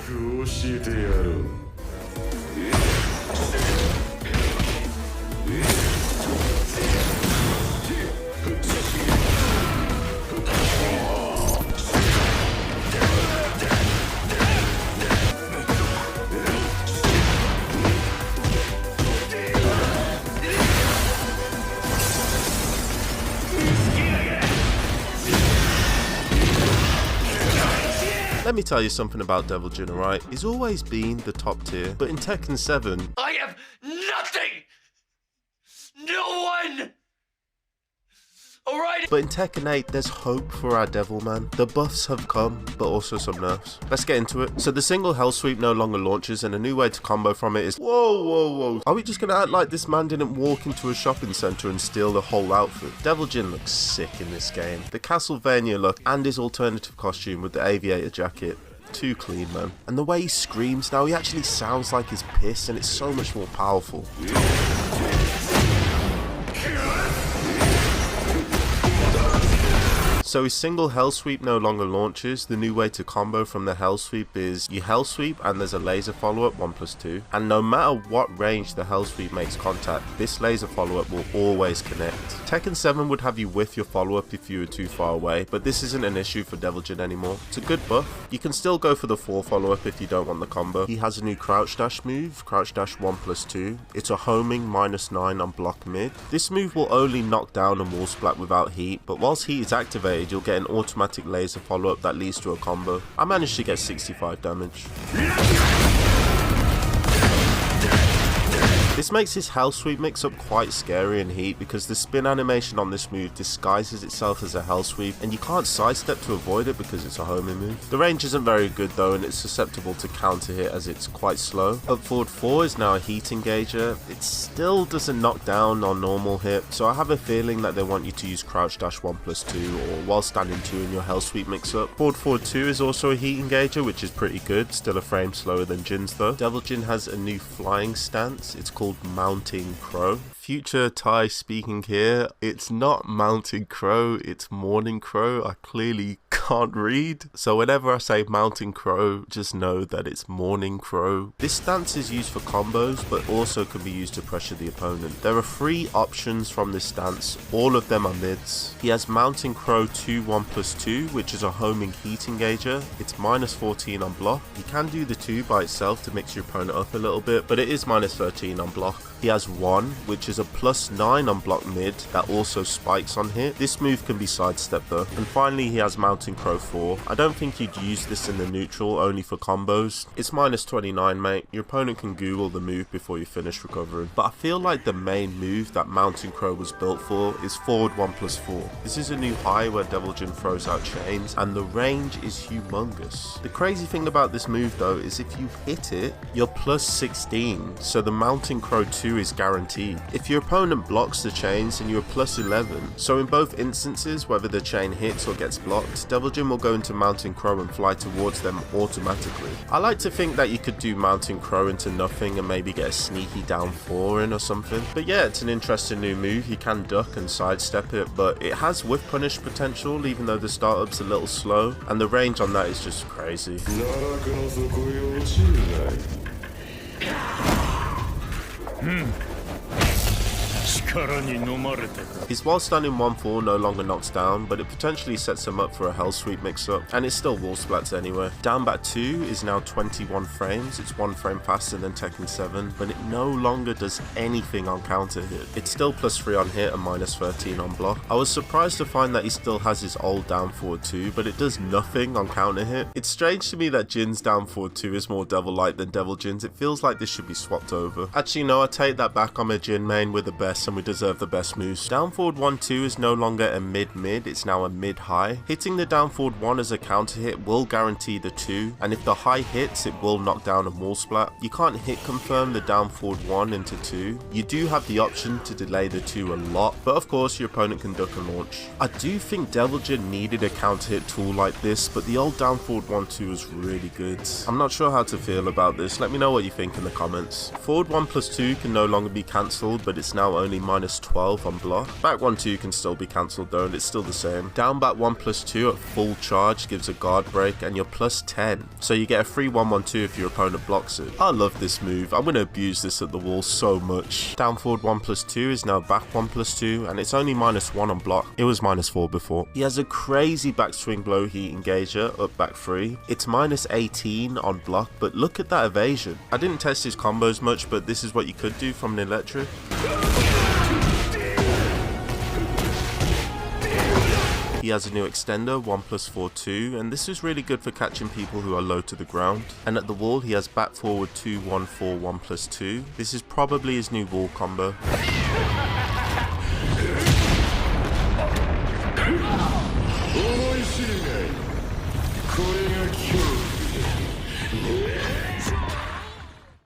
く教えてやろう。Let me tell you something about Devil Jin, alright? He's always been the top tier, but in Tekken 7, I have nothing! No one! Alright? But in Tekken 8, there's hope for our Devil Man. The buffs have come, but also some nerfs. Let's get into it. So the single Hell Sweep no longer launches, and a new way to combo from it is... Whoa. Are we just gonna act like this man didn't walk into a shopping centre and steal the whole outfit? Devil Jin looks sick in this game. The Castlevania look and his alternative costume with the aviator jacket. Too clean, man. And the way he screams now, he actually sounds like he's pissed, and it's so much more powerful. So his single Hell Sweep no longer launches. The new way to combo from the Hell Sweep is you Hell Sweep and there's a laser follow-up 1+2. And no matter what range the Hell Sweep makes contact, this laser follow-up will always connect. Tekken 7 would have you whiff your follow-up if you were too far away, but this isn't an issue for Devil Jin anymore. It's a good buff. You can still go for the 4 follow-up if you don't want the combo. He has a new Crouch Dash move, Crouch Dash 1+2. It's a homing -9 on block mid. This move will only knock down a wall splat without heat, but whilst heat is activated, you'll get an automatic laser follow-up that leads to a combo. I managed to get 65 damage. This makes his Hell Sweep mix-up quite scary in heat because the spin animation on this move disguises itself as a Hell Sweep, and you can't sidestep to avoid it because it's a homing move. The range isn't very good though, and it's susceptible to counter hit as it's quite slow. Up forward 4 is now a heat engager. It still doesn't knock down on normal hit, so I have a feeling that they want you to use Crouch Dash 1+2 or while standing 2 in your Hell Sweep mix-up. Forward 2 is also a heat engager, which is pretty good, still a frame slower than Jin's though. Devil Jin has a new flying stance. It's called Mounting Crow. Future Thai speaking here, it's not Mounting Crow, it's Morning Crow. I clearly can't read, so whenever I say Mounting Crow, just know that it's Morning Crow. This stance is used for combos, but also can be used to pressure the opponent. There are 3 options from this stance, all of them are mids. He has Mounting Crow 2 1+2, which is a homing heat engager. It's -14 on block. You can do the 2 by itself to mix your opponent up a little bit, but it is -13 on block. He has 1, which is a +9 on block mid that also spikes on hit. This move can be sidestepped though. And finally he has Mounting Crow 4. I don't think you'd use this in the neutral, only for combos. It's -29 mate. Your opponent can Google the move before you finish recovering. But I feel like the main move that Mounting Crow was built for is forward 1+4. This is a new high where Devil Jin throws out chains and the range is humongous. The crazy thing about this move though is if you hit it, you're +16, so the Mounting Crow 2 is guaranteed. If your opponent blocks the chains, then you're +11. So in both instances, whether the chain hits or gets blocked, Devil Jin will go into Mounting Crow and fly towards them automatically. I like to think that you could do Mounting Crow into nothing and maybe get a sneaky down 4 in or something. But yeah, it's an interesting new move. You can duck and sidestep it, but it has whiff punish potential even though the startup's a little slow, and the range on that is just crazy. His while standing 1-4 no longer knocks down, but it potentially sets him up for a Hell Sweep mix-up, and it's still wall splats anyway. Down back 2 is now 21 frames, it's 1 frame faster than Tekken 7, but it no longer does anything on counter hit. It's still +3 on hit and -13 on block. I was surprised to find that he still has his old down forward 2, but it does nothing on counter hit. It's strange to me that Jin's down forward 2 is more Devil-like than Devil Jin's. It feels like this should be swapped over. Actually no, I take that back. I'm a Jin main, we're the best and we deserve the best moves. Down forward 1-2 is no longer a mid-mid, it's now a mid-high. Hitting the down forward 1 as a counter hit will guarantee the 2, and if the high hits, it will knock down a wall splat. You can't hit confirm the down forward 1 into 2. You do have the option to delay the 2 a lot, but of course your opponent can duck and launch. I do think Devil Jin needed a counter hit tool like this, but the old down forward 1-2 was really good. I'm not sure how to feel about this. Let me know what you think in the comments. Forward 1+2 can no longer be cancelled, but it's now only minus 12 on block. Back 1-2 can still be cancelled though, and it's still the same. Down back 1+2 at full charge gives a guard break, and you're plus 10. So you get a free 1-1-2 if your opponent blocks it. I love this move. I'm going to abuse this at the wall so much. Down forward 1+2 is now back 1+2, and it's only minus 1 on block. It was minus 4 before. He has a crazy backswing blow heat engager up back 3. It's minus 18 on block, but look at that evasion. I didn't test his combos much, but this is what you could do from an electric. He has a new extender, 1+4-2, and this is really good for catching people who are low to the ground. And at the wall, he has back forward 2-1-4, 1+2. This is probably his new wall combo.